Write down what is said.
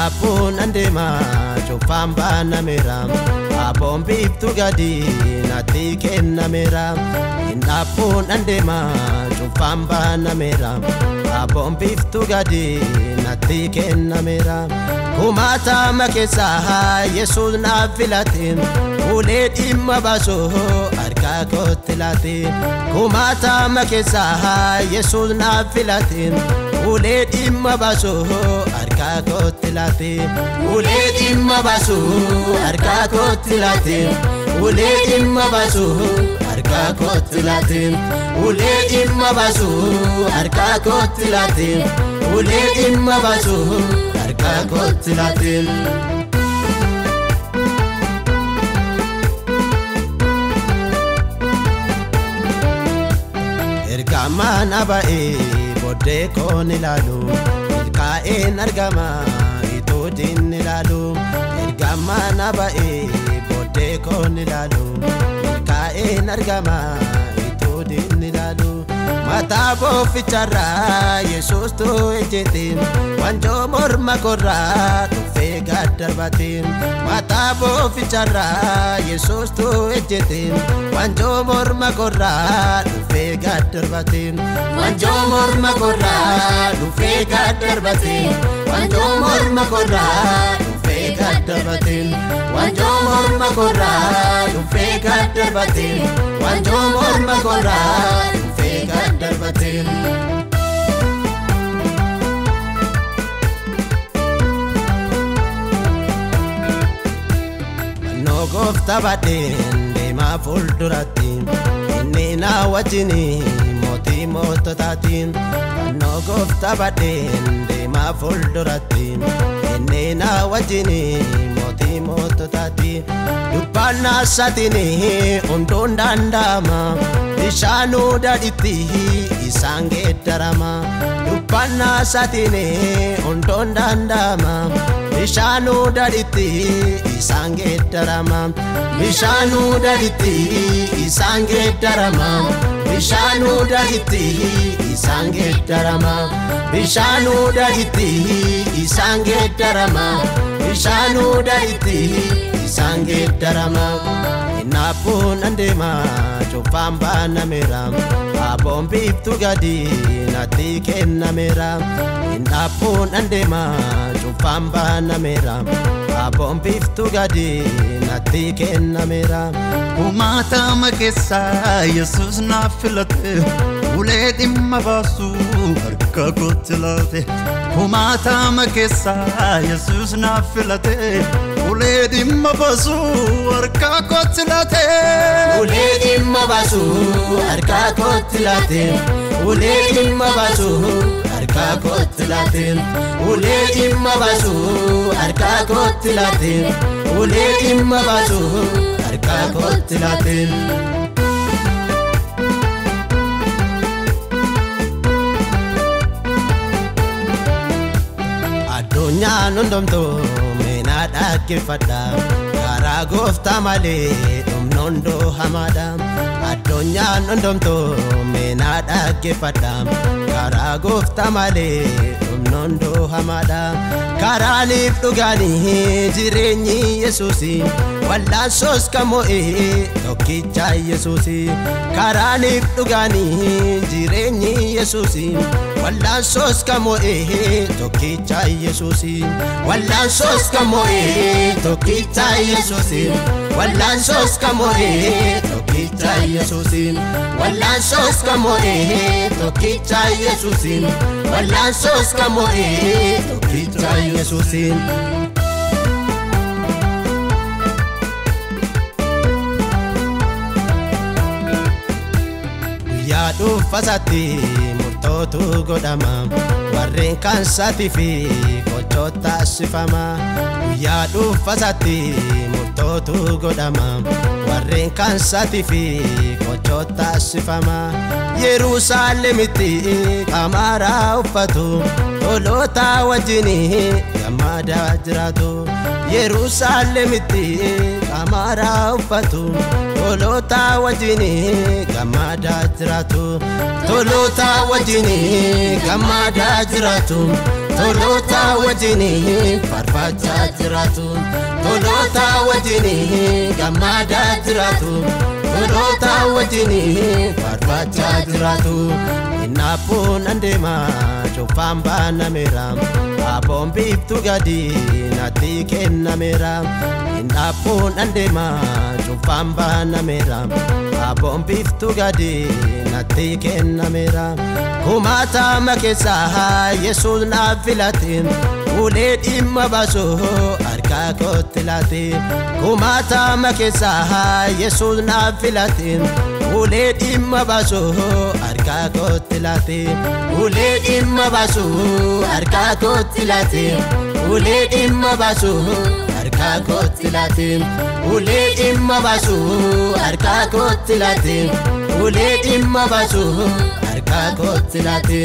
Napun andema chofamba na mera abombi tugadi nati kenna mera Napun andema chofamba na mera abombi tugadi nati kenna mera Kumata makesa Yesus na filatin Ulet imma baso arka kotilati Kumata makesa Yesus na filatin Ulet imma baso arka kotilati Ulet imma baso arka kotilati Ulet imma baso arka kotilati Ulet imma baso arka kotilati Ulet imma baso arka kotilati Ergaman abae bode kon ilalu Kaen argama itodin ilalu Ergaman abae bode kon ilalu Kaen argama itodin ilalu Mata bo fichara Yesus to ejetin Wanjo morma korra tufe gadarbatin Mata bo fichara Yesus to ejetin Wanjo morma korra tufe gadarbatin Wanjo morma korra tufe gadarbatin Wanjo morma korra tufe gadarbatin Wanjo morma korra tufe gadarbatin Wanjo morma korra tufe gadarbatin Gofta baden dema fulduratin inni na wajini moti mototatin no gofta baden dema fulduratin inni na wajini moti mototatin dubana satini undon dandama ishanu daditi isange darama dubana satini undon dandama Mishanu daditi isange darama Mishanu daditi isange darama Mishanu daditi isange darama Mishanu daditi isange darama Mishanu daditi isange darama Napun andema chofamba na mera abombi tugadi nati kenna mera Napun andema chofamba na mera abombi tugadi nati kenna mera Kumata makesa Yesus na filate Ulet imma basu arka kotilate Kumata makesa Yesus na filate Ulet imma basu arka kotilate Ulet imma basu arka kotilate Ulet imma basu arka kotilate Ulet imma basu arka kotilate Ulet imma basu arka kotilate Adunya nondomto mena dakifada Kara gofta male nondo hamada Adunya nondomto mena dakifada Kara gofta male nondo hamada Kara lif tugani jirenyi Yesusi Walla sos kamo tokkicha Yesusi Kara lif tugani jirenyi Yesusi Walla sos kamo tokkicha Yesusi Walla sos kamo tokkicha Yesusi Walla sos kamo tokkicha Yesusi Walla sos kamo tokkicha Yesusi Walla sos kamo tokkicha Yesusi Ya du fasati murtotu godama warren kansati fi kochota sifama Ya du fasati murtotu godama warren kansati fi kochota sifama Yerusalemiti kamara ufatu tolota wajini gamada jiratu Yerusalemiti kamara ufatu tolota wajini gamada jiratu Tolota wajini gamada jiratu tolota wajini farfachaa jiraatu tolota wajini gammada jiraatu tolota wajini farfachaa jiraatu inapun andema chofamba namera abombiftu gadi nati kennamera inapun andema chofamba namera abombiftu gadi nati kennamera kumata makesa yesus na filatin uled imma baso arka kotilati kumata makesa yesus na filatin uled imma baso arka kotilati uled imma baso arka kotilati uled imma baso arka kotilati uled imma baso arka kotilati uled imma baso arka kotilati